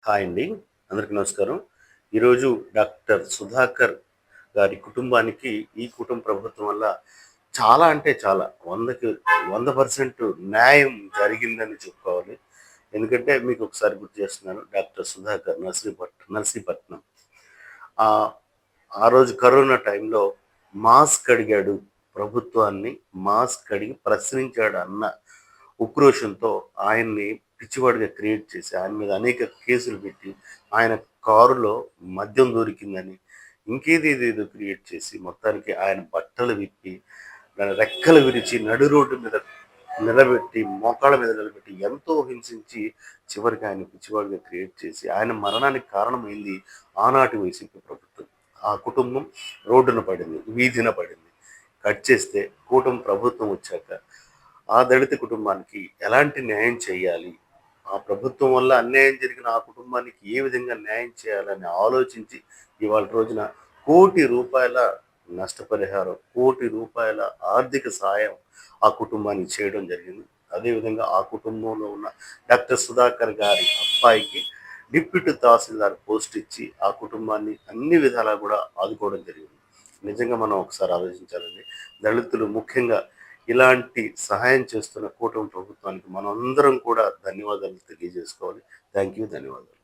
Hi అండి. అందరికీ నమస్కారం. ఈరోజు డాక్టర్ సుధాకర్ గారి కుటుంబానికి ఈ కుటుంబ ప్రభుత్వం వల్ల చాలా అంటే చాలా 100కి 100% న్యాయం జరిగిందని చెప్పుకోవాలి. ఎందుకంటే మీకు ఒకసారి గుర్తు చేస్తున్నాను. డాక్టర్ సుధాకర్ నర్సీపట్నం. ఆహ్, ఆ రోజు కరోనా టైంలో మాస్క్ అడిగాడు. ప్రభుత్వాన్ని మాస్క్ అడిగి ప్రశ్నించాడు అన్న ఉక్రోషంతో ఆయన్ని పిచ్చివాడిగా క్రియేట్ చేసి, ఆయన మీద అనేక కేసులు పెట్టి, ఆయన కారులో మద్యం దొరికిందని, ఇంకేదేదేదో క్రియేట్ చేసి, మొత్తానికి ఆయన బట్టలు విప్పి, రెక్కలు విరిచి, నడి రోడ్డు మీద నిలబెట్టి, మోకాళ్ళ మీద నిలబెట్టి, ఎంతో హింసించి, చివరికి ఆయన పిచ్చివాడిగా క్రియేట్ చేసి, ఆయన మరణానికి కారణమైంది ఆనాటి వైసీపీ ప్రభుత్వం. ఆ కుటుంబం రోడ్డున పడింది, వీధిన పడింది. కట్ చేస్తే కూటమి ప్రభుత్వం వచ్చాక ఆ దళిత కుటుంబానికి ఎలాంటి న్యాయం చేయాలి? ఆ ప్రభుత్వం వల్ల అన్యాయం జరిగిన ఆ కుటుంబానికి ఏ విధంగా న్యాయం చేయాలని ఆలోచించి ఇవాళ రోజున రూ. 1,00,00,000 నష్టపరిహారం, రూ. 1,00,00,000 ఆర్థిక సహాయం ఆ కుటుంబానికి చేయడం జరిగింది. అదేవిధంగా ఆ కుటుంబంలో ఉన్న డాక్టర్ సుధాకర్ గారి అబ్బాయికి డిప్యూటీ తహసీల్దార్ పోస్ట్ ఇచ్చి ఆ కుటుంబాన్ని అన్ని విధాలా కూడా ఆదుకోవడం జరిగింది. నిజంగా మనం ఒకసారి ఆలోచించాలండి. దళితులు ముఖ్యంగా ఇలాంటి సహాయం చేస్తున్న కూటమి ప్రభుత్వానికి మనందరం కూడా ధన్యవాదాలు తెలియజేసుకోవాలి. Thank you. ధన్యవాదాలు.